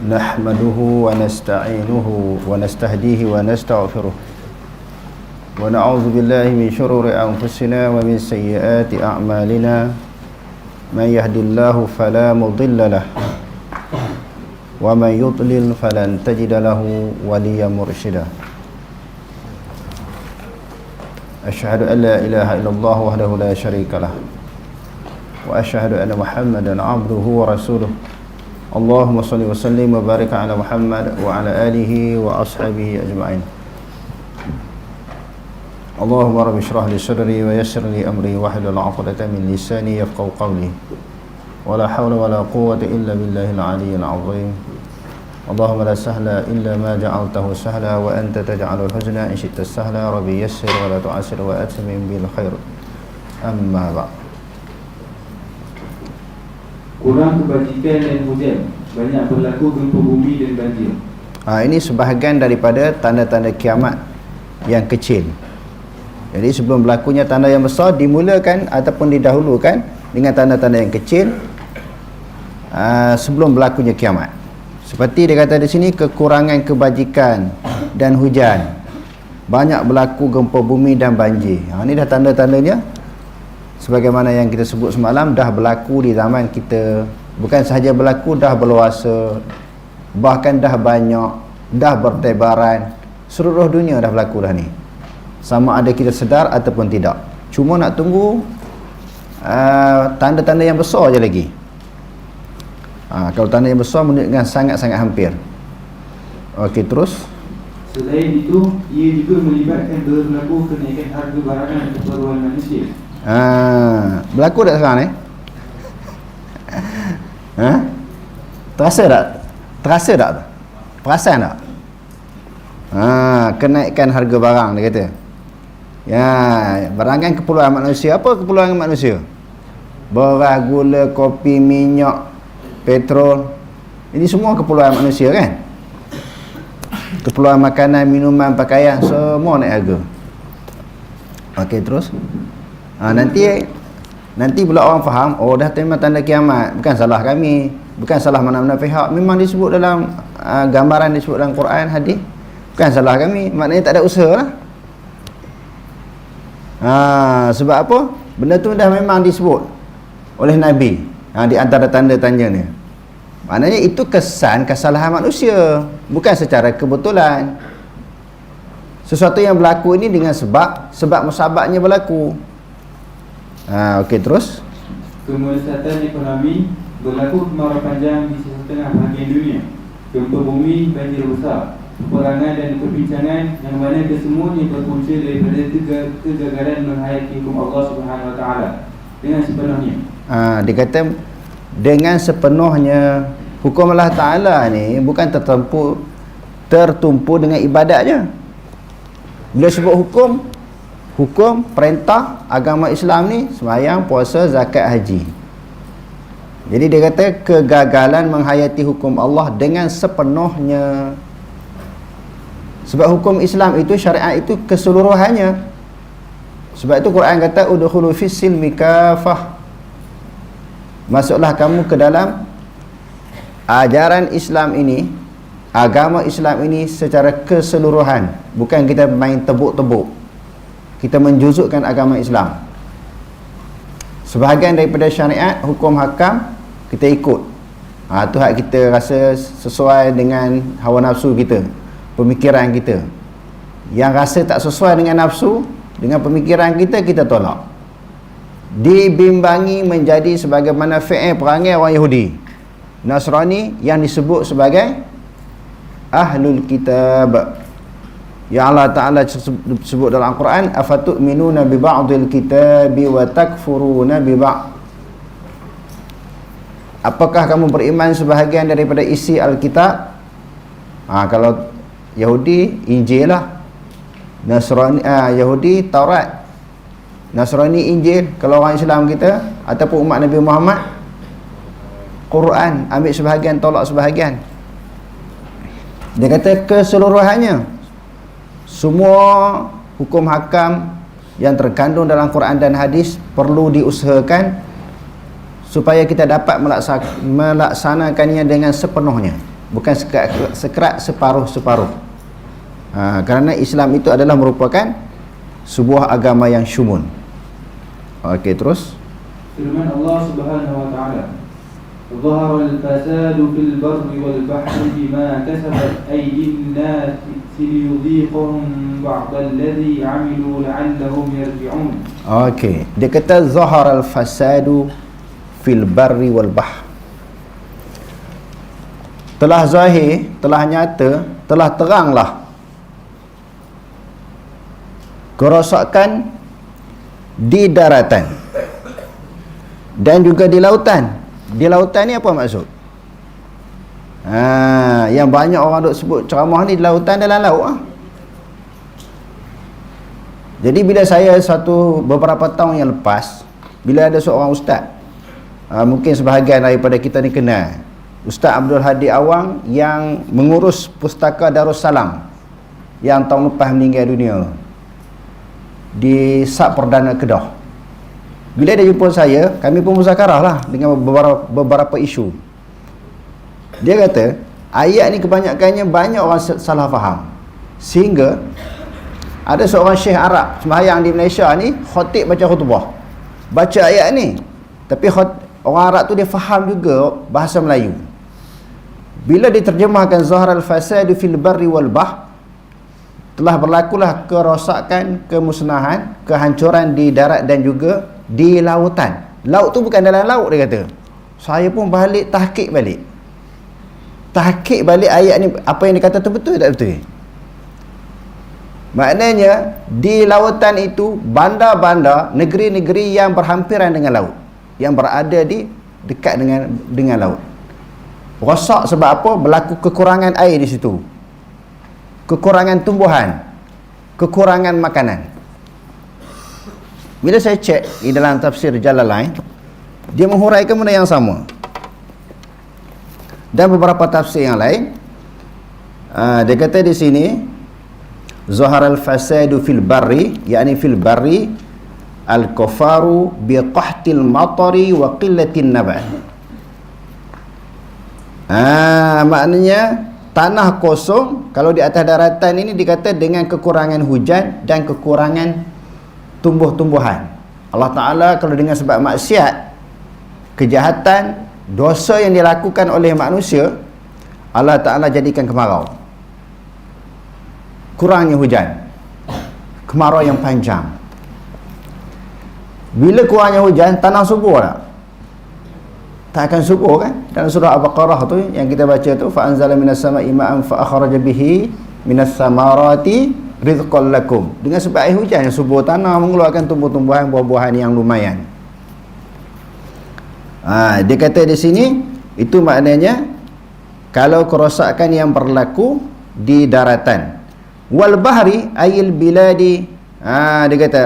نحمده ونستعينه ونستهديه ونستغفره ونعوذ بالله من شرور أنفسنا ومن سيئات أعمالنا من يهد الله فلا مضل له ومن يضلل فلن تجد له وليا مرشدا أشهد أن لا إله إلا الله وحده لا شريك له وأشهد أن محمدا عبده ورسوله اللهم صل وسلم وبارك على محمد وعلى آله وأصحابه أجمعين اللهم رب اشرح لي صدري ويسر لي أمري واحلل عقدة من لساني يفقهوا قولي ولا حول ولا قوة إلا بالله العلي العظيم اللهم لا سهل إلا ما جعلته سهلا وأنت تجعل الحزن إن شئت السهلا ربي يسر ولا تعسر وأتمم بالخير أما بعد. Kurang kebajikan dan hujan, banyak berlaku gempa bumi dan banjir. Ini sebahagian daripada tanda-tanda kiamat yang kecil. Jadi sebelum berlakunya tanda yang besar dimulakan ataupun didahulukan dengan tanda-tanda yang kecil sebelum berlakunya kiamat. Seperti dia kata di sini, kekurangan kebajikan dan hujan, banyak berlaku gempa bumi dan banjir. Ini dah tanda-tandanya. Sebagaimana yang kita sebut semalam, dah berlaku di zaman kita. Bukan sahaja berlaku, dah berluasa, bahkan dah banyak, dah bertebaran. Seluruh dunia dah berlaku dah ni. Sama ada kita sedar ataupun tidak. Cuma nak tunggu tanda-tanda yang besar je lagi. Kalau tanda yang besar menunjukkan sangat-sangat hampir. Okey, terus. Selain itu, ia juga melibatkan berlaku kenaikan harga barang dan keperluan manusia. Berlaku tak sekarang ni? Terasa tak? Perasan tak? Kenaikan harga barang dia kata. Ya, barang kan keperluan manusia. Apa keperluan manusia? Beras, gula, kopi, minyak, petrol. Ini semua keperluan manusia kan? Keperluan makanan, minuman, pakaian, semua naik harga. Okey, terus. Nanti pula orang faham, oh dah memang tanda kiamat. Bukan salah kami, bukan salah mana-mana pihak. Memang disebut dalam gambaran, disebut dalam Quran, hadis. Bukan salah kami, maknanya tak ada usaha lah. Sebab apa? Benda tu dah memang disebut oleh Nabi di antara tanda-tanda ni. Maknanya itu kesalahan manusia, bukan secara kebetulan. Sesuatu yang berlaku ini dengan sebab musababnya berlaku. Okey, terus. Kemelesatan ekonomi, berlaku kemarau panjang di setengah bahagian dunia, gempa bumi, banjir besar, peperangan dan perbincangan yang mana kesemuanya berpunca daripada kegagalan menghayati hukum Allah Subhanahu Wa Taala dengan sepenuhnya. Dia kata dengan sepenuhnya hukum Allah Taala ni bukan tertumpu dengan ibadatnya. Bila sebut hukum perintah agama Islam ni sembahyang, puasa, zakat, haji. Jadi dia kata kegagalan menghayati hukum Allah dengan sepenuhnya. Sebab hukum Islam itu, syariat itu keseluruhannya. Sebab itu Quran kata udkhulu fis silmi kafah. Masuklah kamu ke dalam ajaran Islam ini, agama Islam ini secara keseluruhan. Bukan kita main tebuk-tebuk. Kita menjuzukkan agama Islam. Sebahagian daripada syariat, hukum hakam, kita ikut. Tu hak kita rasa sesuai dengan hawa nafsu kita, pemikiran kita. Yang rasa tak sesuai dengan nafsu, dengan pemikiran kita, kita tolak. Dibimbangi menjadi sebagaimana fi'il perangai orang Yahudi, Nasrani yang disebut sebagai Ahlul Kitab. Ya Allah Ta'ala sebut dalam Al-Quran, afatu'minuna bi ba'dil kitabi wa takfuruna bi ba'd. Apakah kamu beriman sebahagian daripada isi Alkitab? Kalau Yahudi, Injil lah. Nasrani, Yahudi, Taurat. Nasrani, Injil. Kalau orang Islam kita ataupun umat Nabi Muhammad, Quran. Ambil sebahagian, tolak sebahagian. Dia kata keseluruhannya. Semua hukum hakam yang terkandung dalam Quran dan hadis perlu diusahakan supaya kita dapat melaksanakannya dengan sepenuhnya. bukan sekerat separuh-separuh. Kerana Islam itu adalah merupakan sebuah agama yang syumun. Okey, terus Firman Allah Subhanahu wa taala, "Dhahara al-fasadu fil barri wal bahri bima kasabat aydin nas liyudhiqahum ba'da alladhi 'amilu la'allahum yarji'un." okey, dia kata zahara al-fasadu fil barri wal bahr. Telah zahir, telah nyata, telah teranglah kerosakan di daratan dan juga di lautan. Di lautan ni apa maksud? Yang banyak orang duk sebut ceramah ni di lautan, dalam laut . Jadi bila saya beberapa tahun yang lepas, bila ada seorang ustaz, mungkin sebahagian daripada kita ni kenal, Ustaz Abdul Hadi Awang yang mengurus Pustaka Darussalam yang tahun lepas meninggal dunia di Sab Perdana Kedah. Bila dia jumpa saya, kami pun muzakarah lah dengan beberapa isu. Dia kata ayat ni kebanyakannya banyak orang salah faham, sehingga ada seorang syekh Arab sembahyang di Malaysia ni, khatib baca khutbah, baca ayat ni, tapi orang Arab tu dia faham juga bahasa Melayu. Bila diterjemahkan zaharal fasadu fil barri wal bahr, telah berlakulah kerosakan, kemusnahan, kehancuran di darat dan juga di lautan. Laut tu bukan dalam laut, dia kata. Saya pun balik tahqiq balik ayat ni, apa yang dia kata tu betul tak betul? Maknanya di lautan itu bandar-bandar, negeri-negeri yang berhampiran dengan laut, yang berada di dekat dengan laut. Rosak sebab apa? Berlaku kekurangan air di situ, kekurangan tumbuhan, kekurangan makanan. Bila saya cek di dalam tafsir Jalalain, dia menghuraikan benda yang sama. Dan beberapa tafsir yang lain, dia kata di sini zaharal fasadu fil barri, yakni fil barri al-kufaru biqahtil matari wa qillatin nabat. Maknanya tanah kosong kalau di atas daratan ini dikata dengan kekurangan hujan dan kekurangan tumbuh-tumbuhan. Allah Ta'ala kalau dengan sebab maksiat, kejahatan, dosa yang dilakukan oleh manusia, Allah Ta'ala jadikan kemarau, kurangnya hujan, kemarau yang panjang. Bila kurangnya hujan, tanah subur tak akan subur kan? Dalam surah Al-Baqarah tu yang kita baca tu, fa anzala minas sama'i ma'an fa akhraja bihi minas samarati rizqan lakum. Dengan sebab air hujan yang subur tanah, mengeluarkan tumbuh-tumbuhan, buah-buahan yang lumayan. Dia kata di sini itu maknanya kalau kerosakan yang berlaku di daratan. Wal bahri ayil biladi, dia kata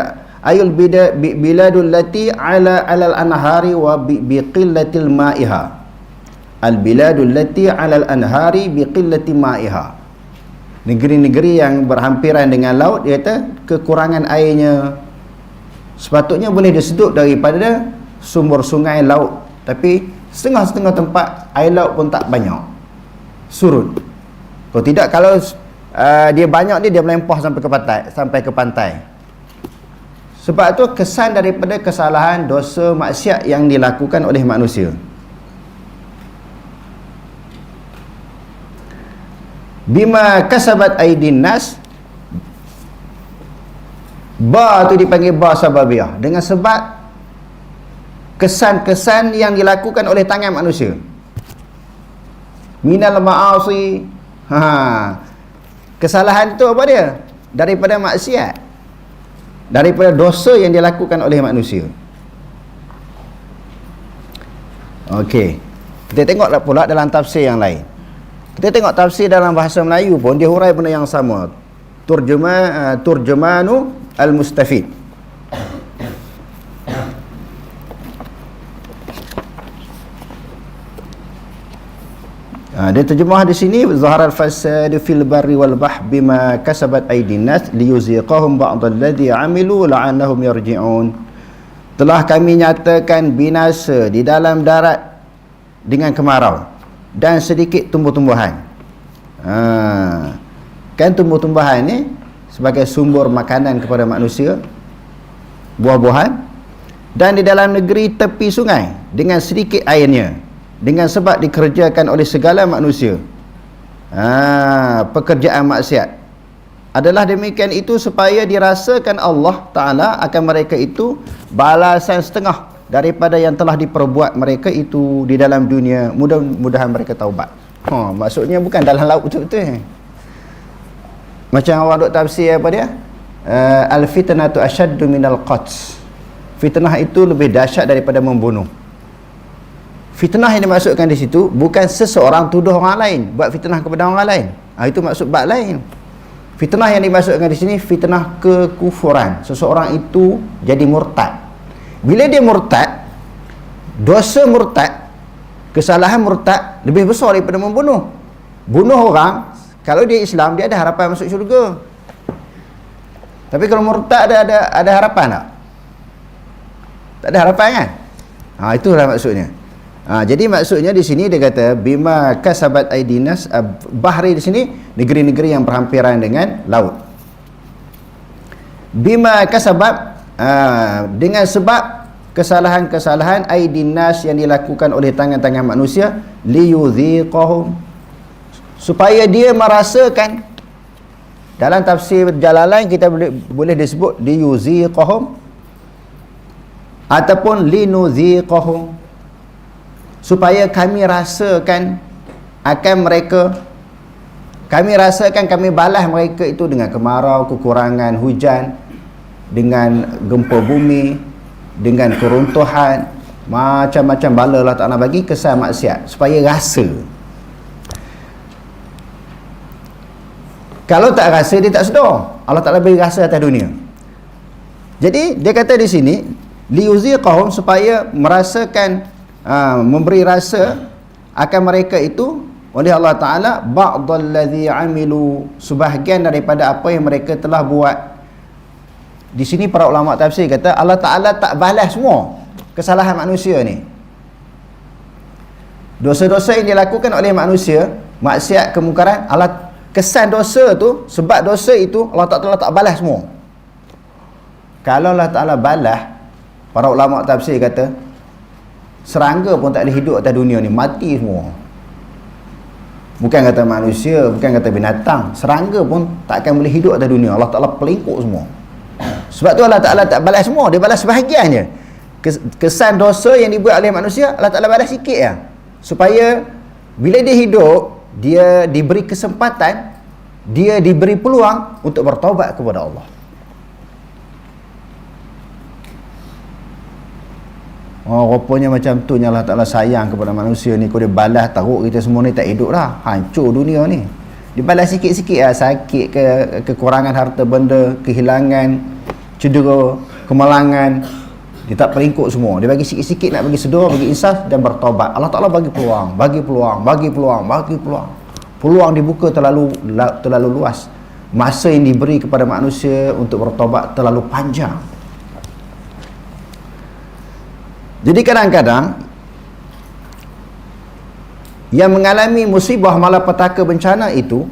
ayul biladul lati alal anhari wa biqillatil ma'iha. Al biladul lati alal anhari biqillati ma'iha. Negeri-negeri yang berhampiran dengan laut, dia kata kekurangan airnya. Sepatutnya boleh disedut daripada sumber sungai laut, tapi setengah-setengah tempat air laut pun tak banyak, surut. Kalau tidak, kalau dia banyak dia melempah sampai ke pantai. Sebab tu kesan daripada kesalahan, dosa, maksiat yang dilakukan oleh manusia. Bima kasabat aidin nas, ba tu dipanggil ba sababiyah, dengan sebab kesan-kesan yang dilakukan oleh tangan manusia. Minal ma'asi, kesalahan tu apa dia? Daripada maksiat, daripada dosa yang dilakukan oleh manusia. Okey, kita tengoklah pula dalam tafsir yang lain. Kita tengok tafsir dalam bahasa Melayu pun dia hurai benda yang sama. Turjumanu al-Mustafid. Dia terjemah di sini, zaharal fasadu fil barri wal bahr bima kasabat aydin nas liyuziqahum ba'dal ladzi 'amilu la'annahum yarji'un. Telah kami nyatakan binasa di dalam darat dengan kemarau, dan sedikit tumbuh-tumbuhan. Kan tumbuh-tumbuhan ni sebagai sumber makanan kepada manusia, buah-buahan, dan di dalam negeri tepi sungai dengan sedikit airnya, dengan sebab dikerjakan oleh segala manusia. Pekerjaan maksiat adalah demikian itu supaya dirasakan Allah Ta'ala akan mereka itu balasan setengah daripada yang telah diperbuat mereka itu di dalam dunia. Mudah-mudahan mereka taubat. Maksudnya bukan dalam laut betul-betul. Macam awak duk tafsir apa dia? Al-fitnatu asyaddu minal qats. Fitnah itu lebih dahsyat daripada membunuh. Fitnah yang dimaksudkan di situ bukan seseorang tuduh orang lain, buat fitnah kepada orang lain. Itu maksud bab lain. Fitnah yang dimaksudkan di sini fitnah kekufuran. Seseorang itu jadi murtad. Bila dia murtad, dosa murtad, kesalahan murtad lebih besar daripada membunuh. Bunuh orang, kalau dia Islam, dia ada harapan masuk syurga. Tapi kalau murtad ada harapan tak? Tak ada harapan kan? Itulah maksudnya. Jadi maksudnya di sini dia kata bima kasabat aidinas, bahri di sini negeri-negeri yang berhampiran dengan laut. Bima kasabat, dengan sebab kesalahan-kesalahan aidinas yang dilakukan oleh tangan-tangan manusia, liyudhiqahum, supaya dia merasakan. Dalam tafsir Jalalain kita boleh disebut liyudhiqahum ataupun linudhiqahum, supaya kami rasakan akan mereka, kami rasakan, kami balas mereka itu dengan kemarau, kekurangan hujan, dengan gempa bumi, dengan keruntuhan, macam-macam bala Allah Ta'ala bagi kesan maksiat, supaya rasa. Kalau tak rasa, dia tak sedar. Allah Ta'ala beri rasa atas dunia. Jadi dia kata di sini liuziqahum, supaya merasakan, memberi rasa akan mereka itu oleh Allah Ta'ala ba'dallazi amilu, sebahagian daripada apa yang mereka telah buat. Di sini para ulama tafsir kata Allah Ta'ala tak balas semua kesalahan manusia ni. Dosa-dosa yang dilakukan oleh manusia, maksiat, kemungkaran, Allah kesan dosa tu, sebab dosa itu Allah Ta'ala tak balas semua. Kalau Allah Ta'ala balas, para ulama tafsir kata serangga pun tak boleh hidup atas dunia ni, mati semua. Bukan kata manusia, bukan kata binatang, serangga pun tak akan boleh hidup atas dunia. Allah Ta'ala pelingkuk semua. Sebab tu Allah Ta'ala tak balas semua, dia balas sebahagian je. Kesan dosa yang dibuat oleh manusia, Allah Ta'ala balas sikit ya, supaya bila dia hidup, dia diberi kesempatan, dia diberi peluang untuk bertaubat kepada Allah. Rupanya macam tu yang Allah Ta'ala sayang kepada manusia ni. Kalau dia balas teruk kita semua ni tak hidup dah, hancur dunia ni. Dia balas sikit-sikit lah, sakit ke, kekurangan harta benda, kehilangan, cedera, kemalangan, dia tak peringkuk semua. Dia bagi sikit-sikit nak bagi sedar, bagi insaf dan bertaubat. Allah Ta'ala bagi peluang, bagi peluang, bagi peluang, bagi peluang. Peluang dibuka terlalu luas. Masa yang diberi kepada manusia untuk bertaubat terlalu panjang. Jadi kadang-kadang yang mengalami musibah, malapetaka, bencana itu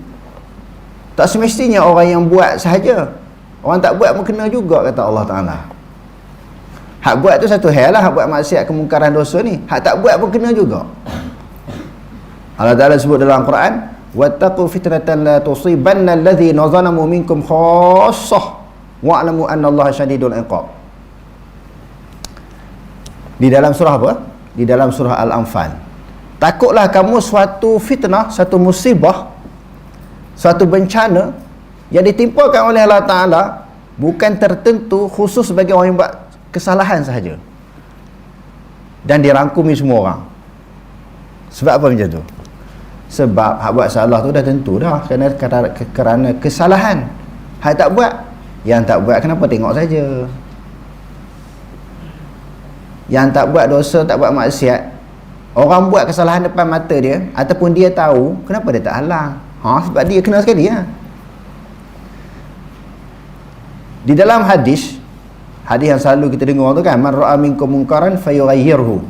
tak semestinya orang yang buat sahaja. Orang tak buat pun kena juga, kata Allah Ta'ala. Hak buat tu satu hal lah, hak buat maksiat, kemungkaran, dosa ni. Hak tak buat pun kena juga. Allah Ta'ala sebut dalam Quran, wattaqu fitnatan la tusibanna alladhina zalamu minkum khassah wa'lamu anna Allah syadidul iqab. Di dalam surah apa? Di dalam surah Al-Anfal. Takutlah kamu suatu fitnah, satu musibah, suatu bencana yang ditimpakan oleh Allah Ta'ala bukan tertentu khusus bagi orang yang buat kesalahan sahaja dan dirangkumi semua orang. Sebab apa macam tu? Sebab hak buat salah tu dah tentu dah kerana kesalahan. Hak tak buat, yang tak buat kenapa tengok saja. Yang tak buat dosa, tak buat maksiat, orang buat kesalahan depan mata dia ataupun dia tahu, kenapa dia tak halang? Sebab dia kena sekali lah. Di dalam hadis yang selalu kita dengar tu kan, man ra'a minkum munkaran fayughayyirhu,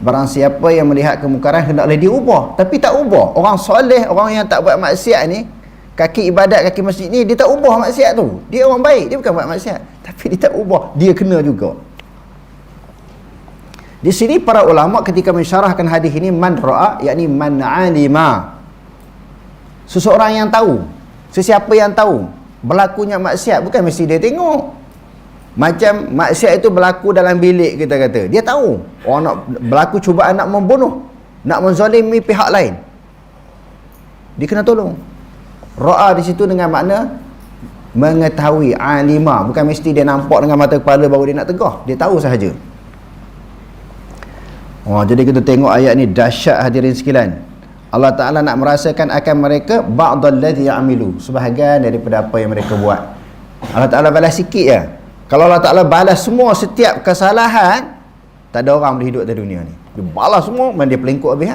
barang siapa yang melihat kemungkaran hendaklah dia ubah, tapi tak ubah. Orang soleh, orang yang tak buat maksiat ni, kaki ibadat, kaki masjid ni, dia tak ubah maksiat tu. Dia orang baik, dia bukan buat maksiat, tapi dia tak ubah, dia kena juga. Di sini para ulama ketika mensyarahkan hadis ini, man ra'a, yakni man alima, seseorang yang tahu. Sesiapa yang tahu berlakunya maksiat, bukan mesti dia tengok. Macam maksiat itu berlaku dalam bilik, kita kata dia tahu orang nak berlaku cubaan nak membunuh, nak menzalimi pihak lain, dia kena tolong. Ra'a di situ dengan makna mengetahui, alima, bukan mesti dia nampak dengan mata kepala baru dia nak tegah, dia tahu sahaja. Jadi kita tengok ayat ni dahsyat hadirin sekalian. Allah Ta'ala nak merasakan akan mereka ba'dallazi ya'milu, sebahagian daripada apa yang mereka buat. Allah Ta'ala balas sikit je. Kalau Allah Ta'ala balas semua setiap kesalahan, tak ada orang boleh hidup di dunia ni. Dia balas semua, dia pelingkuk habis.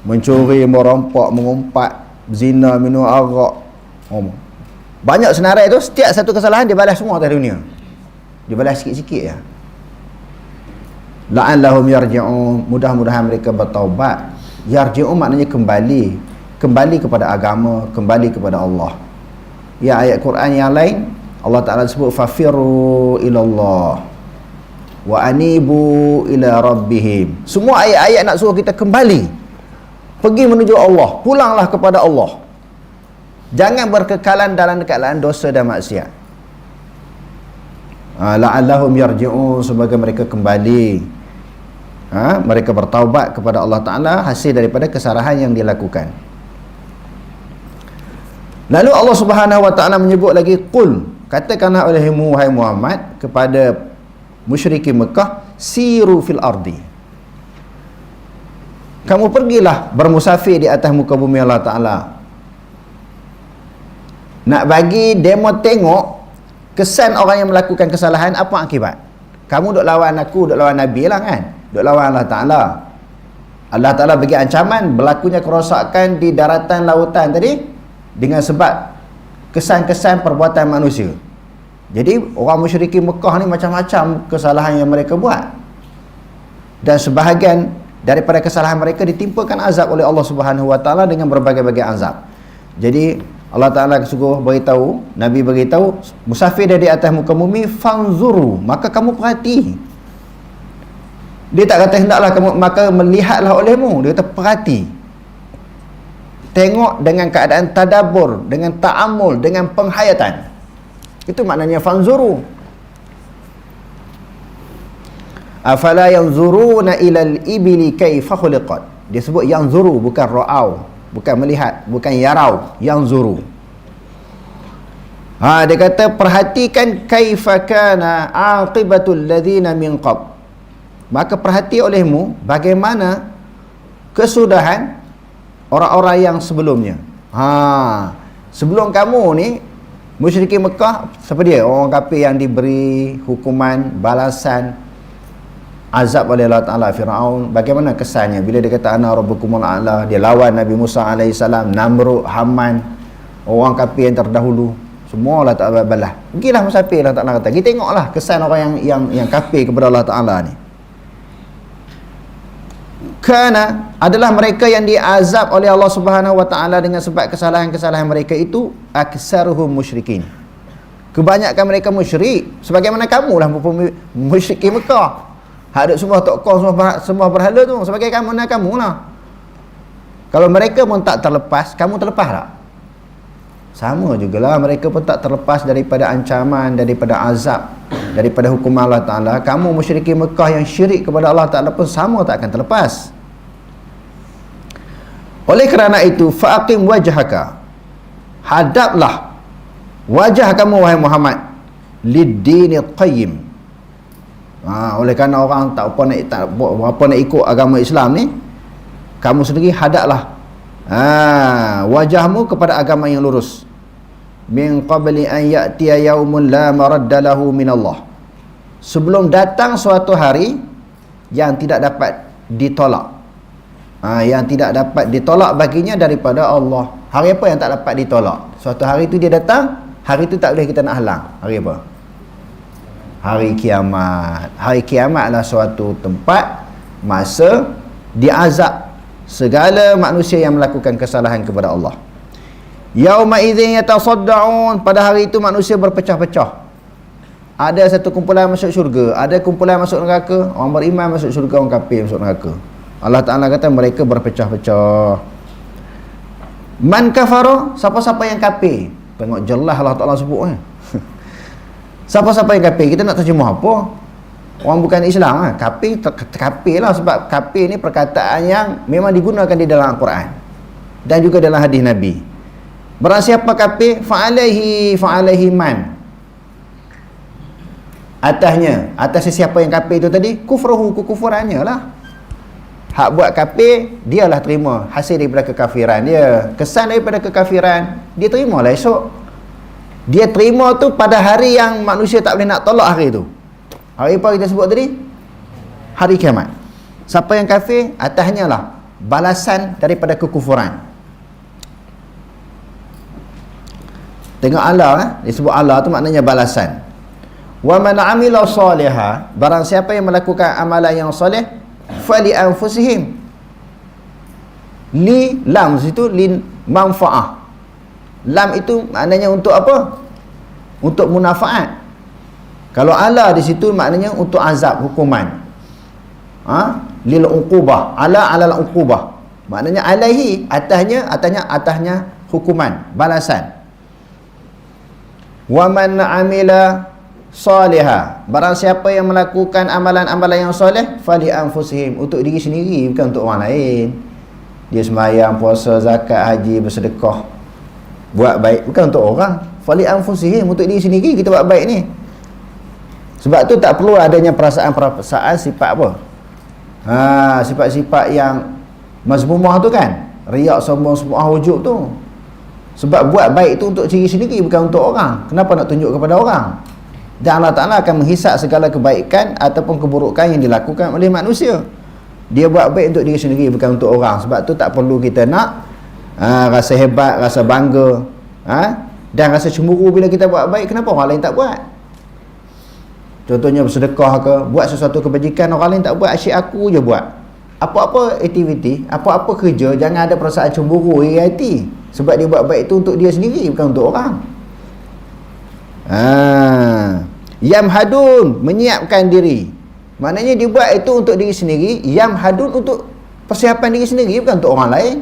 Mencuri, merompak, mengumpat, zina, minum arak. Banyak senarai tu, setiap satu kesalahan dia balas semua atas dunia. Dia balas sikit-sikit je. La'allahum yarji'un, mudah-mudahan mereka bertaubat. Yarji'un maknanya kembali, kembali kepada agama, kembali kepada Allah. Ya, ayat Quran yang lain Allah Ta'ala sebut fafiru ilallah wa anibu ila rabbihim. Semua ayat-ayat nak suruh kita kembali, pergi menuju Allah, pulanglah kepada Allah. Jangan berkekalan dalam keadaan dosa dan maksiat. La'allahum yarji'un, semoga mereka kembali, mereka bertaubat kepada Allah Ta'ala hasil daripada kesalahan yang dilakukan. Lalu Allah Subhanahu Wa Ta'ala menyebut lagi, qul, katakanlah olehmu wahai Muhammad kepada musyrikin Mekah, siru fil ardi, kamu pergilah bermusafir di atas muka bumi Allah Ta'ala. Nak bagi demo tengok kesan orang yang melakukan kesalahan, apa akibat. Kamu duk lawan aku, duk lawan Nabi lah kan, duk lawan Allah Ta'ala. Allah Ta'ala bagi ancaman berlakunya kerosakan di daratan lautan tadi dengan sebab kesan-kesan perbuatan manusia. Jadi orang musyrikin Mekah ni macam-macam kesalahan yang mereka buat, dan sebahagian daripada kesalahan mereka ditimpakan azab oleh Allah Subhanahu Wa Ta'ala dengan berbagai-bagai azab. Jadi Allah Ta'ala suruh beritahu, Nabi beritahu, musafir dari atas muka bumi, fanzuru, maka kamu perhati. Dia tak kata hendaklah kamu, maka melihatlah olehmu. Dia kata perhati, tengok dengan keadaan tadabbur, dengan ta'amul, dengan penghayatan. Itu maknanya fanzuru. Afala yanzuruna ilal ibili kaifa khuliqat. Dia sebut yanzuru, bukan ra'au, bukan melihat, bukan yarau, yanzuru. Dia kata perhatikan kaifa kana aqibatul ladzina min qab. Maka perhati olehmu bagaimana kesudahan orang-orang yang sebelumnya. Sebelum kamu ni musyrikin Mekah, siapa dia? Orang kafir yang diberi hukuman balasan azab oleh Allah Ta'ala. Fir'aun, bagaimana kesannya bila dia kata ana rabbukumul a'la, dia lawan Nabi Musa AS, Namrud, Haman, orang kafir yang terdahulu, semua Allah Ta'ala balas. Pergilah musafir, Allah Ta'ala kata, kita tengoklah kesan orang yang kafir kepada Allah Ta'ala ni. Kerana adalah mereka yang diazab oleh Allah Subhanahu Wa Ta'ala dengan sebab kesalahan-kesalahan mereka itu aksaruhum musyrikin. Kebanyakan mereka musyrik, sebagaimana kamulah musyrikin Mekah. Hadap semua tokoh, semua berhala tu sebagai kamu lah. Kalau mereka pun tak terlepas, kamu terlepas tak? Sama jugalah, mereka pun tak terlepas daripada ancaman, daripada azab, daripada hukum Allah Ta'ala. Kamu musyrikin Mekah yang syirik kepada Allah Ta'ala pun sama, tak akan terlepas. Oleh kerana itu, fa'aqim wajhaka, hadaplah wajah kamu wahai Muhammad, lid-dinil qayyim. Oleh kerana orang tak apa nak ikut agama Islam ni, kamu sendiri hadaplah wajahmu kepada agama yang lurus. Min qabli an ya'tiya yaumun la maradda lahu min Allah, sebelum datang suatu hari yang tidak dapat ditolak, yang tidak dapat ditolak baginya daripada Allah. Hari apa yang tak dapat ditolak? Suatu hari itu dia datang, hari itu tak boleh kita nak halang. Hari apa? Hari kiamat. Hari kiamat adalah suatu tempat masa diazab segala manusia yang melakukan kesalahan kepada Allah. Yauma idzin yatasaddaun, pada hari itu manusia berpecah-pecah. Ada satu kumpulan masuk syurga, ada kumpulan masuk neraka. Orang beriman masuk syurga, orang kafir masuk neraka. Allah Ta'ala kata mereka berpecah-pecah. Man kafara, siapa-siapa yang kafir. Tengok jelas Allah Ta'ala sebut siapa-siapa yang kafir. Kita nak terjemah apa? Orang bukan Islam lah. Kafir lah, sebab kafir ni perkataan yang memang digunakan di dalam Al-Quran dan juga dalam hadis Nabi. Barang siapa kafir, fa'alaihi man, atas siapa yang kafir itu tadi, kufruhu, kekufurannya lah. Hak buat kafir, dialah terima hasil daripada kekafiran dia, kesan daripada kekafiran dia terima lah esok. Dia terima tu pada hari yang manusia tak boleh nak tolak hari tu. Hari apa kita sebut tadi? Hari kiamat. Siapa yang kafir, atasnya lah balasan daripada kekufuran. Tengok Allah, disebut Allah tu maknanya balasan. Wa man amila saliha, barang siapa yang melakukan amalan yang soleh, fali anfusihim. Li, lam situ li manfaah. Lam itu maknanya untuk apa? Untuk munafaat. Kalau ala di situ maknanya untuk azab, hukuman. Lil uqubah, alal uqubah. Maknanya alaihi, atasnya hukuman, balasan. Wa man amila salihah, barang siapa yang melakukan amalan-amalan yang soleh, fali anfusihim, untuk diri sendiri, bukan untuk orang lain. Dia sembahyang, puasa, zakat, haji, bersedekah, buat baik, bukan untuk orang. Fali anfusihim, untuk diri sendiri kita buat baik ni. Sebab tu tak perlu adanya perasaan-perasaan sifat apa? Sifat-sifat yang mazmumah tu kan, riak, sombong, sum'ah, ujub tu. Sebab buat baik tu untuk diri sendiri, bukan untuk orang. Kenapa nak tunjuk kepada orang? Dan Allah Ta'ala akan menghisap segala kebaikan ataupun keburukan yang dilakukan oleh manusia. Dia buat baik untuk diri sendiri, bukan untuk orang. Sebab tu tak perlu kita nak rasa hebat, rasa bangga, dan rasa cemburu bila kita buat baik. Kenapa orang lain tak buat? Contohnya bersedekah ke, buat sesuatu kebajikan, orang lain tak buat, asyik aku je buat. Apa-apa aktiviti, apa-apa kerja, jangan ada perasaan cemburu, iri hati. Sebab dia buat baik tu untuk dia sendiri, bukan untuk orang. Yamhadun, menyiapkan diri. Maknanya dia buat itu untuk diri sendiri. Yamhadun, untuk persiapan diri sendiri, bukan untuk orang lain.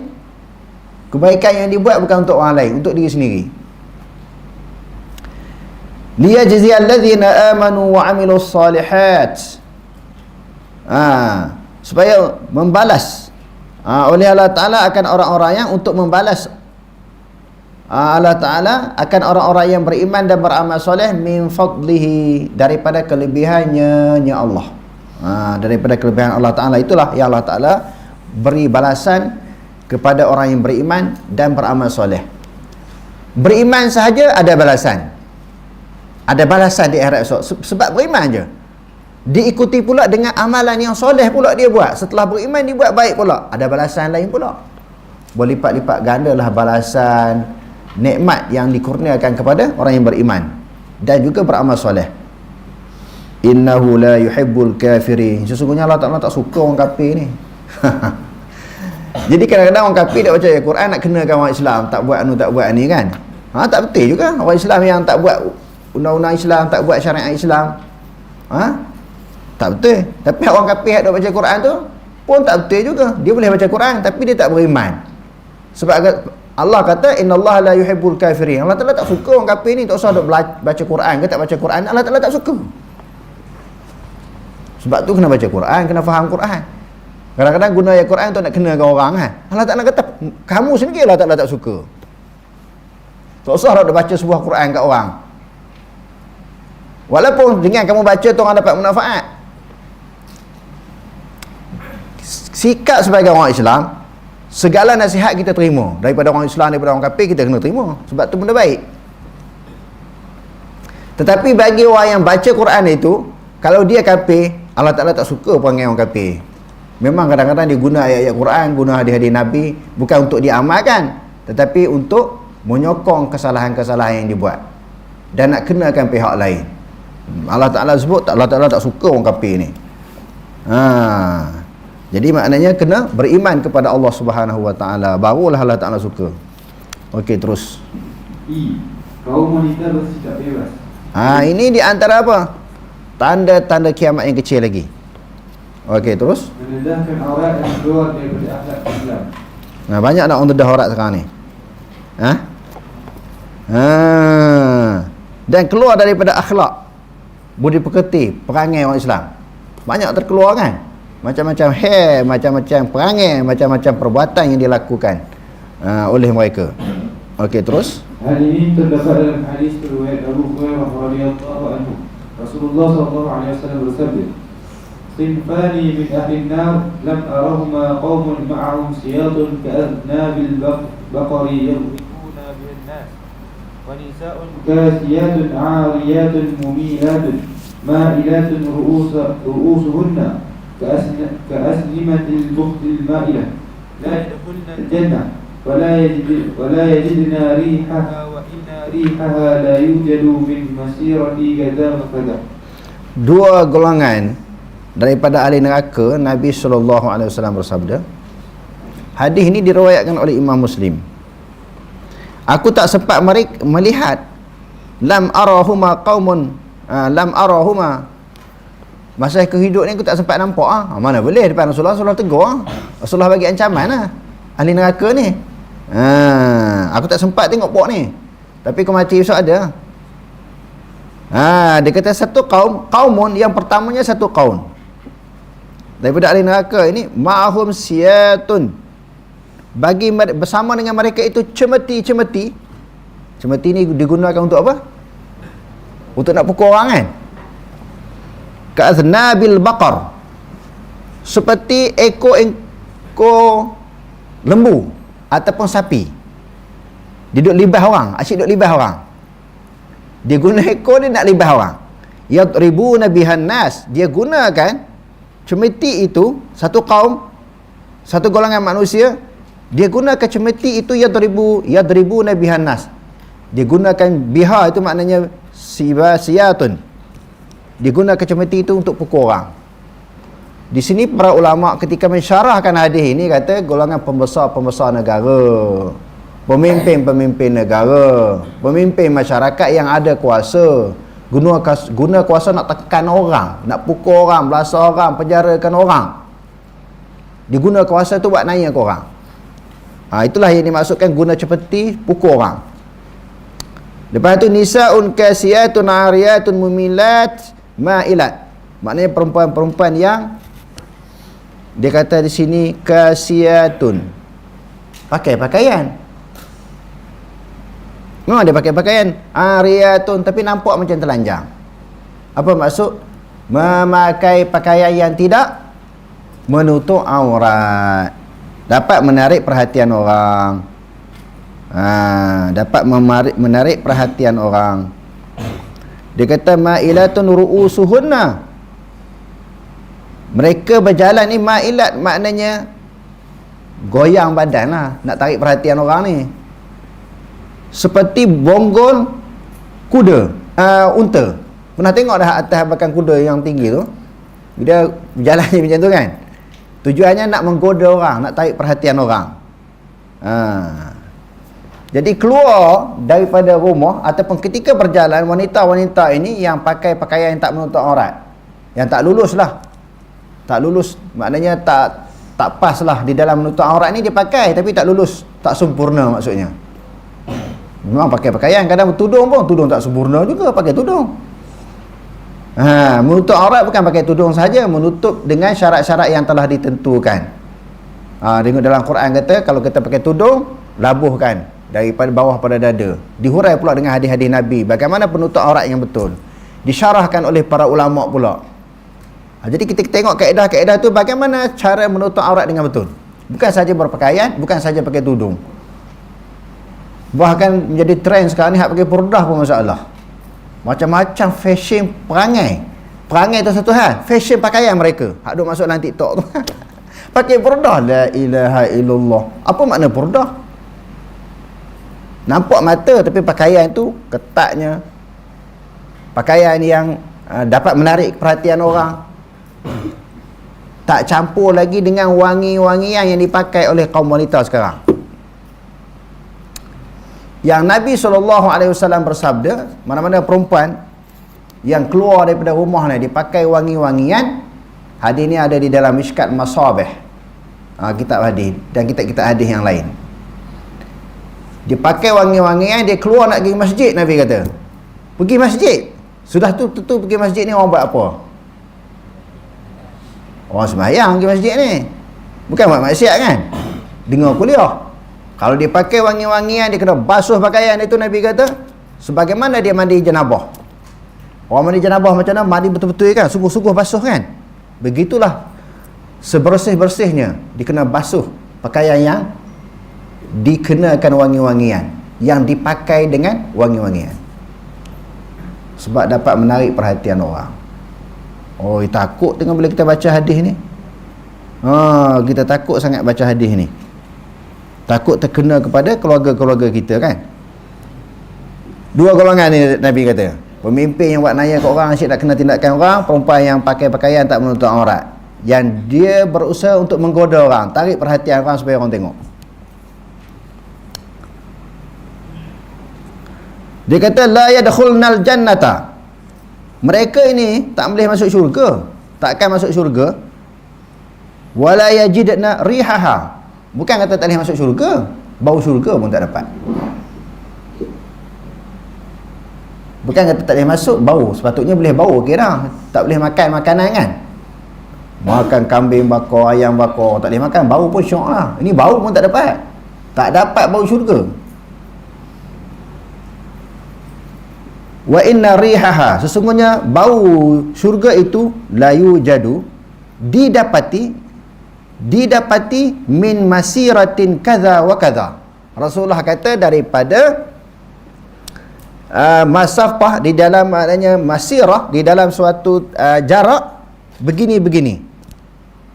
Kebaikan yang dibuat bukan untuk orang lain, untuk diri sendiri. Liyajziyal ladzina amanu wa amilus salihat. Supaya membalas oleh Allah Ta'ala akan orang-orang yang, untuk membalas Allah Ta'ala akan orang-orang yang beriman dan beramal soleh, min fadlihi, daripada kelebihannya Allah. Daripada kelebihan Allah Ta'ala itulah yang Allah Ta'ala beri balasan kepada orang yang beriman dan beramal soleh. Beriman sahaja ada balasan. Ada balasan di akhirat esok sebab beriman je. Diikuti pula dengan amalan yang soleh pula dia buat. Setelah beriman dia buat baik pula, ada balasan lain pula. Berlipat-lipat gandalah balasan nikmat yang dikurniakan kepada orang yang beriman dan juga beramal soleh. Innahu la yuhibbul kafirin, sesungguhnya Allah Ta'ala tak suka orang kafir ni. Jadi kadang-kadang orang kafir tak baca Al-Quran nak kenakan orang Islam, tak buat anu tak buat ni kan. Tak betul juga. Orang Islam yang tak buat undang-undang Islam, tak buat syariat Islam, tak betul. Tapi orang kafir yang tak baca Quran tu pun tak betul juga. Dia boleh baca Quran tapi dia tak beriman. Sebab Allah kata innallaha la yuhibbul kafirin. Allah Ta'ala tak suka orang kafir ni. Tak usah duk baca Quran ke tak baca Quran, Allah Ta'ala tak suka. Sebab tu kena baca Quran, kena faham Quran. Kadang-kadang guna ayat Quran untuk nak kenakan orang kan. Allah Ta'ala kata kamu sendiri Allah Ta'ala tak suka. Tak usah duk baca sebuah Quran kat orang. Walaupun dengan kamu baca tu orang dapat manfaat. Sikap sebagai orang Islam, segala nasihat kita terima. Daripada orang Islam, daripada orang kafir, kita kena terima. Sebab tu benda baik. Tetapi bagi orang yang baca Quran itu, kalau dia kafir, Allah Ta'ala tak suka panggil orang kafir. Memang kadang-kadang dia guna ayat-ayat Quran, guna hadis-hadis Nabi, bukan untuk diamalkan, tetapi untuk menyokong kesalahan-kesalahan yang dibuat dan nak kenakan pihak lain. Allah Ta'ala sebut, Allah Ta'ala tak suka orang kafir ni. Jadi maknanya kena beriman kepada Allah Subhanahu Wa Taala, barulah Allah Taala suka. Okey, terus. Kaum wanita bersikap bebas. Ini di antara apa? Tanda-tanda kiamat yang kecil lagi. Okey, terus. Mendedahkan aurat dan keluar daripada akhlak Islam. Banyak nak orang dedah aurat sekarang ni. Dan keluar daripada akhlak, budi pekerti, perangai orang Islam. Banyak terkeluar kan? Macam-macam macam-macam perangai, macam-macam perbuatan yang dilakukan oleh mereka. Okey, terus. Hal ini terdapat dalam hadis riwayat Abu Hurairah radhiyallahu anhu. Rasulullah sallallahu alaihi wasallam bersabda, "Sinfani min ahli an-nar lam arahuma qaumun ma'ahum siyatun ka'adnabil baqari yadribuna bihan nas wa nisa'un kasiyatun 'ariyatun mumilatun ma'ilatun ru'usuhunna ka'aslimatil bukhtil ma'ilah la yadkhulna al-jannah ولا يجدنا ريحها وإن ريحها لا يوجد من مسيرة كذا وكذا. Dua golongan daripada ahli neraka, Nabi SAW bersabda. Hadis ini diriwayatkan oleh Imam Muslim. Aku tak sempat melihat lam arahuma masa aku hidup ni aku tak sempat nampak mana boleh depan Rasulullah tegur Rasulullah bagi ancaman ahli neraka ni. Aku tak sempat tengok pok ni, tapi kau mati besok ada. Dia kata satu kaumun, yang pertamanya satu kaum daripada ahli neraka ini, ma'hum siyatun, bersama dengan mereka itu cemeti ni digunakan untuk apa? Untuk nak pukul orang kan? Ka'aznabil baqar, seperti ekor lembu ataupun sapi. Dia duduk libas orang, asyik duduk libas orang. Dia guna ekor dia nak libas orang. Yadribuna bihan nas, dia gunakan cemeti itu, satu kaum, satu golongan manusia, dia gunakan cemeti itu yadribuna bihan nas. Dia gunakan biha itu maknanya siyatun. Dia gunakan cemeti itu untuk pukul orang. Di sini para ulama ketika mensyarahkan hadis ini kata golongan pembesar-pembesar negara, pemimpin-pemimpin negara, pemimpin masyarakat yang ada kuasa, guna kuasa nak tekan orang, nak pukul orang, belasah orang, penjarakan orang. Diguna kuasa tu buat naik ke orang. Itulah yang dimaksudkan guna cepeti pukul orang. Lepas tu nisaun kasiyatun ariyatun mumilat ma'ilat. Maknanya perempuan-perempuan yang dia kata di sini kasiyatun, pakai pakaian. Memang dia pakai pakaian ariyatun, tapi nampak macam telanjang. Apa maksud? Memakai pakaian yang tidak menutup aurat, dapat menarik perhatian orang. Dapat menarik perhatian orang. Dia kata ma'ilatun ru'usuhunna, mereka berjalan ni ma'ilat maknanya goyang badan lah, nak tarik perhatian orang ni, seperti bonggol kuda, unta. Pernah tengok dah atas belakang kuda yang tinggi tu, dia berjalan macam tu kan, tujuannya nak menggoda orang, nak tarik perhatian orang. Jadi keluar daripada rumah ataupun ketika berjalan, wanita-wanita ini yang pakai pakaian yang tak menutup aurat, yang tak lulus lah, tak lulus maknanya tak pas lah di dalam menutup aurat ni dia pakai, tapi tak lulus, tak sempurna maksudnya. Memang pakai pakaian, kadang tudung pun tudung tak sempurna juga, pakai tudung. Menutup aurat bukan pakai tudung saja, menutup dengan syarat-syarat yang telah ditentukan. Tengok dalam Quran kata kalau kita pakai tudung, labuhkan daripada bawah pada dada. Dihurai pula dengan hadis-hadis Nabi bagaimana penutup aurat yang betul, disyarahkan oleh para ulama pula. Jadi kita tengok kaedah-kaedah tu, bagaimana cara menutup aurat dengan betul. Bukan saja berpakaian, bukan saja pakai tudung. Bahkan menjadi trend sekarang ni hak pakai purdah pun masalah. Macam-macam fashion perangai. Perangai tu satu hal, fashion pakaian mereka. Hak duk masuk dalam TikTok tu. Pakai purdah, la ilaha illallah. Apa makna purdah? Nampak mata tapi pakaian tu ketatnya. Pakaian yang dapat menarik perhatian orang. Tak campur lagi dengan wangi-wangian yang dipakai oleh kaum wanita sekarang. Yang Nabi SAW bersabda, mana-mana perempuan yang keluar daripada rumah ni dipakai wangi-wangian, hadis ni ada di dalam Mishkat Masabih, kitab hadis, dan kitab-kitab hadis yang lain. Dia pakai wangi-wangian, dia keluar nak pergi masjid, Nabi kata. Pergi masjid. Sudah tu pergi masjid ni orang buat apa? Orang sembahyang pergi masjid ni. Bukan buat maksiat kan? Dengar kuliah. Kalau dia pakai wangi-wangian, dia kena basuh pakaian dia tu, Nabi kata. Sebagaimana dia mandi janabah. Orang mandi janabah macam mana? Mandi betul-betul kan? Sungguh-sungguh basuh kan? Begitulah sebersih-bersihnya dia kena basuh pakaian yang dikenakan wangi-wangian, yang dipakai dengan wangi-wangian, sebab dapat menarik perhatian orang. Oh, takut dengan bila kita baca hadis ni. Kita takut sangat baca hadis ni. Takut terkena kepada keluarga-keluarga kita kan. Dua golongan ni Nabi kata. Pemimpin yang buat naya kat orang, asyik nak kena tindakan orang. Perempuan yang pakai pakaian tak menutup aurat, yang dia berusaha untuk menggoda orang, tarik perhatian orang supaya orang tengok. Dia kata la yadkhulnal jannata. Mereka ini tak boleh masuk syurga, takkan masuk syurga. Wala yajidna rihaha. Bukan kata tak boleh masuk syurga, bau syurga pun tak dapat. Bukan kata tak boleh masuk, bau. Sepatutnya boleh bau, kira tak boleh makan makanan kan. Makan kambing bakar, ayam bakar, tak boleh makan, bau pun syok lah. Ini bau pun tak dapat. Tak dapat bau syurga. Wa inna rihaha, sesungguhnya bau syurga itu layu jadu, didapati min masiratin kadza wa kadza. Rasulullah kata daripada masafah, di dalam maknanya masirah, di dalam suatu jarak begini-begini.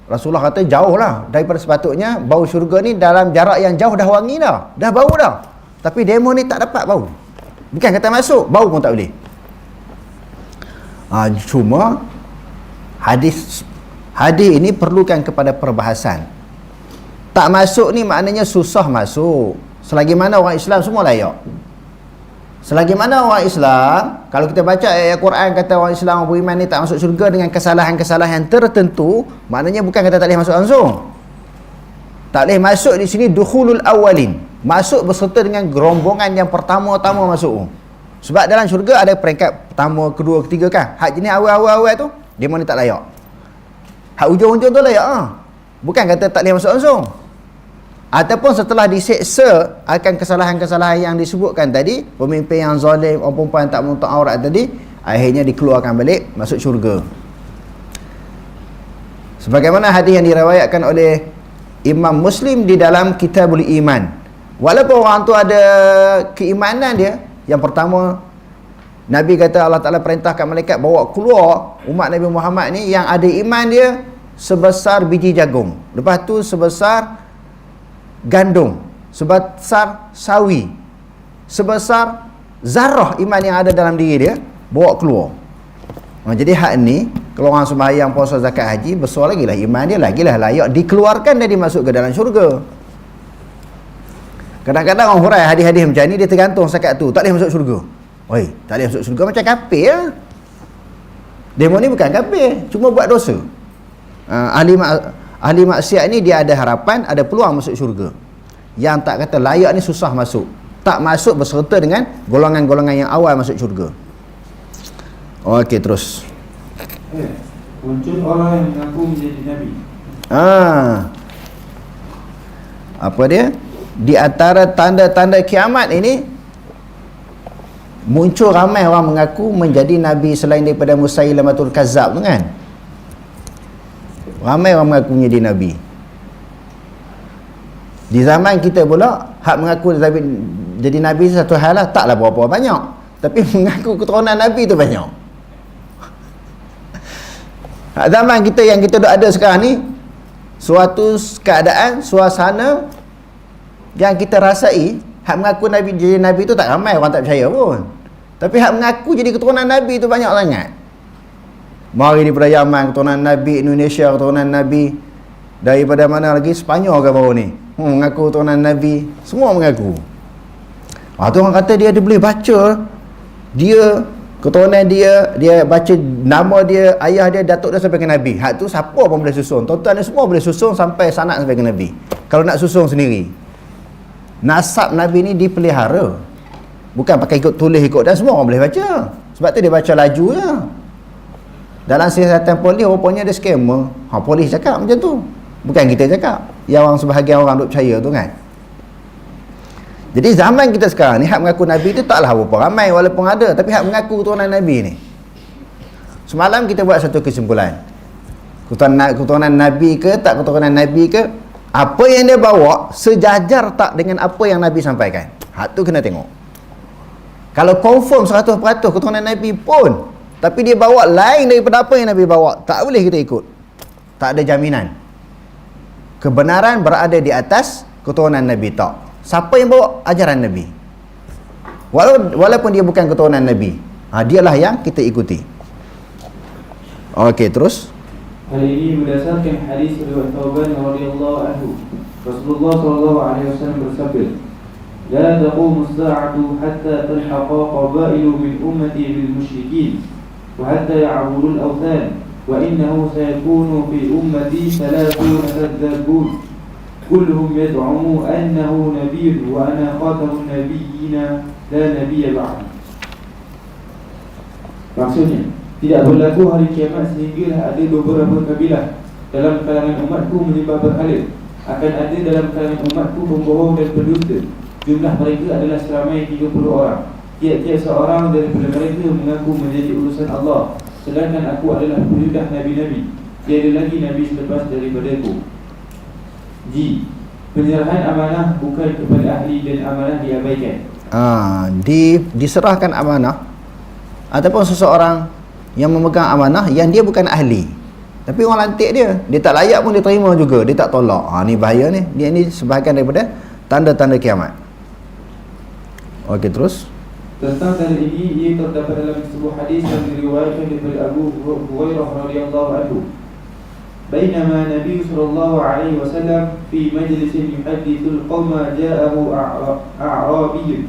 Rasulullah kata jauh lah daripada sepatutnya. Bau syurga ni dalam jarak yang jauh dah wangi dah bau dah. Tapi demo ni tak dapat bau. Bukan kata masuk, bau pun tak boleh. Cuma hadis ini perlukan kepada perbahasan. Tak masuk ni maknanya susah masuk. Selagi mana orang Islam semua layak. Selagi mana orang Islam, kalau kita baca ayat Quran kata orang Islam, orang beriman ni tak masuk syurga dengan kesalahan-kesalahan tertentu, maknanya bukan kata tak boleh masuk langsung. Tak boleh masuk di sini dukhulul awalin, masuk berserta dengan gerombongan yang pertama-tama masuk. Sebab dalam syurga ada peringkat pertama, kedua, ketiga kan. Hak jenis awal-awal tu, dia mana tak layak. Hak ujung-ujung tu layak Bukan kata tak boleh masuk langsung. Ataupun setelah diseksa akan kesalahan-kesalahan yang disebutkan tadi, pemimpin yang zalim, orang perempuan yang tak menutup aurat tadi, akhirnya dikeluarkan balik masuk syurga. Sebagaimana hadis yang diriwayatkan oleh Imam Muslim di dalam Kitabul Iman. Walaupun orang tu ada keimanan dia, yang pertama Nabi kata Allah Ta'ala perintahkan malaikat bawa keluar umat Nabi Muhammad ni yang ada iman dia sebesar biji jagung, lepas tu sebesar gandum, sebesar sawi, sebesar zarah iman yang ada dalam diri dia, bawa keluar. Jadi hak ni kalau orang sembahyang, puasa, zakat, haji, besar lagi lah iman dia, lagilah layak dikeluarkan dan dimasuk ke dalam syurga. Kadang-kadang orang hurai hadis-hadis macam ni, dia tergantung setakat tu, tak boleh masuk syurga. Oi, tak boleh masuk syurga macam kafir lah. Demo ni bukan kafir, cuma buat dosa. Ahli maksiat ni dia ada harapan, ada peluang masuk syurga. Yang tak kata layak ni susah masuk, tak masuk berserta dengan golongan-golongan yang awal masuk syurga. Okey, terus. Muncul orang yang mengaku menjadi Nabi. Apa dia? Di antara tanda-tanda kiamat ini, muncul ramai orang mengaku menjadi Nabi selain daripada Musailamatul Kazzab tu kan. Ramai orang mengaku menjadi Nabi. Di zaman kita pula, hak mengaku jadi Nabi satu hal lah, taklah berapa banyak. Tapi mengaku keturunan Nabi tu banyak. Hak zaman kita yang kita ada sekarang ni, suatu keadaan, suasana yang kita rasai, hak mengaku Nabi jadi Nabi tu tak ramai, orang tak percaya pun. Tapi hak mengaku jadi keturunan Nabi tu banyak sangat. Mari daripada Yaman, keturunan Nabi. Indonesia, keturunan Nabi. Daripada mana lagi? Sepanyol ke baru ni? Mengaku keturunan Nabi. Semua mengaku. Tu orang kata dia boleh baca. Dia, keturunan dia baca nama dia, ayah dia, datuk dia sampai ke Nabi. Hak tu siapa pun boleh susun. Tuan-tuan ni semua boleh susun sampai sanak sampai ke Nabi. Kalau nak susun sendiri. Nasab Nabi ni dipelihara. Bukan pakai ikut tulis ikut, dan semua orang boleh baca. Sebab tu dia baca laju je. Dalam siasatan polis rupanya ada scammer. Polis cakap macam tu. Bukan kita cakap. Yang orang sebahagian orang duk percaya tu kan. Jadi zaman kita sekarang ni, hak mengaku Nabi tu taklah berapa ramai walaupun ada. Tapi hak mengaku keturunan Nabi ni. Semalam kita buat satu kesimpulan. Keturunan Nabi ke tak keturunan Nabi ke, apa yang dia bawa sejajar tak dengan apa yang Nabi sampaikan. Hak tu kena tengok. Kalau confirm 100% keturunan Nabi pun, tapi dia bawa lain daripada apa yang Nabi bawa, tak boleh kita ikut. Tak ada jaminan kebenaran berada di atas keturunan Nabi. Tak. Siapa yang bawa ajaran Nabi, walaupun dia bukan keturunan Nabi, dialah yang kita ikuti. Okey, terus. Hal ini berdasarkan hadis riwayat Thawban radhiyallahu anhu. Rasulullah sallallahu alaihi wasallam bersabda, "La taqumu as-sa'atu hatta talhaqa qabailu min ummati bil musyrikin wa hatta ya'budu al-awthan wa innahu sayakunu fi ummati 30 kadzdzabun kulluhum yad'umu annahu nabiyyun wa ana khatamun nabiyyina la nabiyya ba'di." Maksudnya, tidak berlaku hari kiamat sehinggalah ada beberapa kabilah dalam kalangan umatku menyembah berhala. Akan ada dalam kalangan umatku pembohong dan pendusta. Jumlah mereka adalah seramai 30 orang. Tiap-tiap seorang daripada mereka mengaku menjadi urusan Allah, sedangkan aku adalah penyudah Nabi-Nabi. Tiada lagi Nabi selepas daripadaku. G. Penyerahan amanah bukan kepada ahli dan amanah diabaikan. Diserahkan amanah ataupun seseorang yang memegang amanah yang dia bukan ahli, tapi orang lantik dia tak layak pun dia terima juga, dia tak tolak. Ni bahaya ni. Dia ni sebahagian daripada tanda-tanda kiamat. Okey, terus. Tentang tanda ini, ia terdapat dalam sebuah hadis yang diriwayatkan daripada Abu Hurairah radhiyallahu anhu. Bainama Nabi sallallahu alaihi wasallam fi majlisin yuhaddithul qauma ja'ahu a'rabiyyun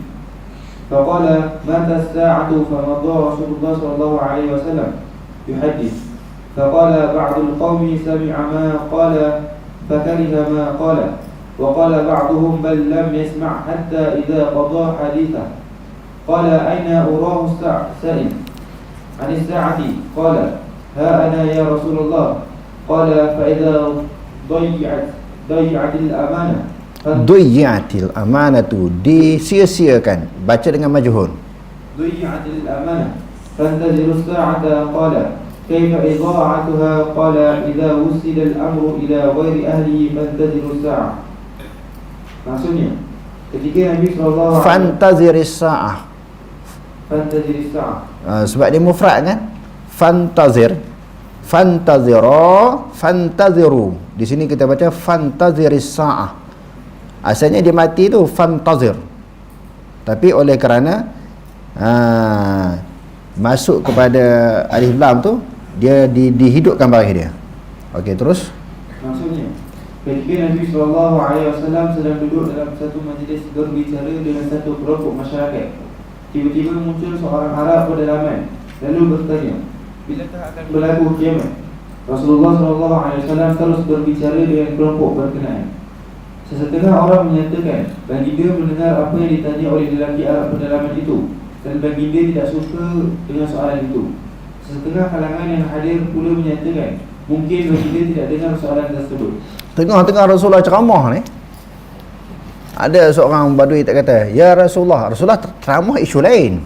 faqala mata as-sa'atu famadha Rasulullah sallallahu alaihi wasallam yuhaddith faqala ba'dul qaumi sami'a ma qala fakariha ma qala wa qala ba'duhum bal lam yasma' hatta idza qada hadithahu qala aina urahu as-sa'il 'an as-sa'ati qala ha ana ya Rasulullah qala fa idza ضيعت الأمانة Duyatil amanatu, disia-siakan. Baca dengan majhul. Duyatil amanah fantazirus sa'ata qala kaifa idha'atuha qala idza wusila al-amru ila ghairi ahlihi fantazirus sa'ah. Maksudnya, ketika Nabi sallallahu alaihi Fantaziris sa'ah. Fantaziris sa'ah. Sebab dia mufrad kan? Fantazir. Fantazira, fantaziru. Di sini kita baca fantaziris sa'ah. Asalnya dia mati tu fantazir. Tapi oleh kerana masuk kepada alif lam tu, dia dihidupkan bagi dia. Okey, terus. Maksudnya, ketika Nabi SAW sedang duduk dalam satu majlis berbicara dengan satu kelompok masyarakat, tiba-tiba muncul seorang Arab pedalaman lalu bertanya, bilakah akan berlaku kiamat? Rasulullah SAW terus berbicara dengan kelompok berkenaan. Sesetengah orang menyatakan baginda mendengar apa yang ditanya oleh lelaki Arab pedalaman itu, dan baginda tidak suka dengan soalan itu. Sesetengah kalangan yang hadir pula menyatakan mungkin baginda tidak dengar soalan tersebut. Tengah-tengah Rasulullah ceramah ni, ada seorang badui tak kata, "Ya Rasulullah." Rasulullah ceramah isu lain.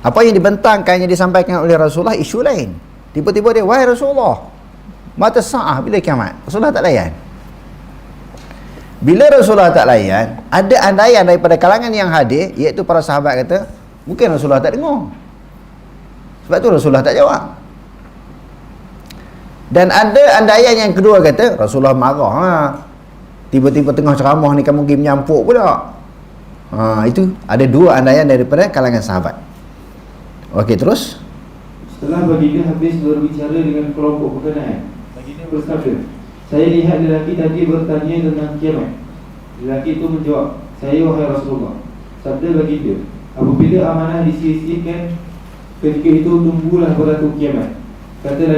Apa yang dibentangkan, yang disampaikan oleh Rasulullah isu lain. Tiba-tiba dia, "Wahai Rasulullah, mata sa'ah, bila kiamat?" Rasulullah tak layan. Bila Rasulullah tak layan, ada andaian daripada kalangan yang hadir, iaitu para sahabat kata, mungkin Rasulullah tak dengar. Sebab tu Rasulullah tak jawab. Dan ada andaian yang kedua kata, Rasulullah marah. Tiba-tiba tengah ceramah ni kamu pergi menyampuk pula. Itu ada dua andaian daripada kalangan sahabat. Okey, terus. Setelah baginda habis berbicara dengan kelompok berkenaan, baginda bersabda, saya lihat lelaki tadi bertanya tentang kiamat. Lelaki itu menjawab, saya wahai Rasulullah. Sabda baginda, apabila amanah disia-siakan, ketika itu tunggulah berlaku kiamat. Kata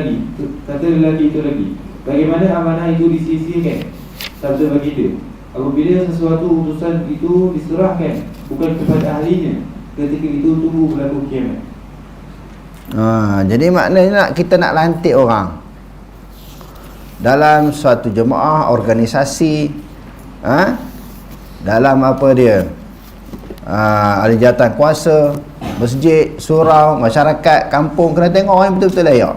lelaki itu lagi, bagaimana amanah itu disia-siakan? Sabda baginda, apabila sesuatu utusan itu diserahkan bukan kepada ahlinya, ketika itu tunggu berlaku kiamat. Jadi maknanya kita nak lantik orang dalam suatu jemaah, organisasi, dalam apa dia, ahli jawatan kuasa, masjid, surau, masyarakat, kampung, kena tengok orang yang betul-betul layak.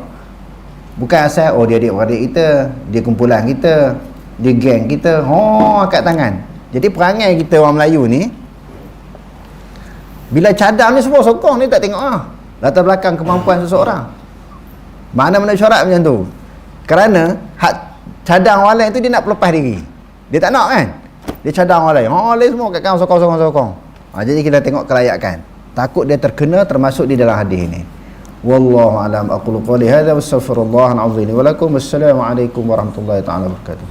Bukan asal dia adik-beradik kita, dia kumpulan kita, dia geng kita, angkat tangan. Jadi perangai kita orang Melayu ni, bila cadang ni semua sokong, ni tak tengok latar belakang kemampuan seseorang. Mana-mana syarat macam tu. Kerana hak cadang orang lain tu dia nak pelepas diri. Dia tak nak kan? Dia cadang orang lain. Orang lain semua kat kawan sokong. Jadi kita tengok kelayakan. Takut dia terkena termasuk di dalam hadis ni. Wallahu alam, aqulu qali hadza wastaghfirullahal azim wa lakum. Wassalamu alaikum warahmatullahi taala wabarakatuh.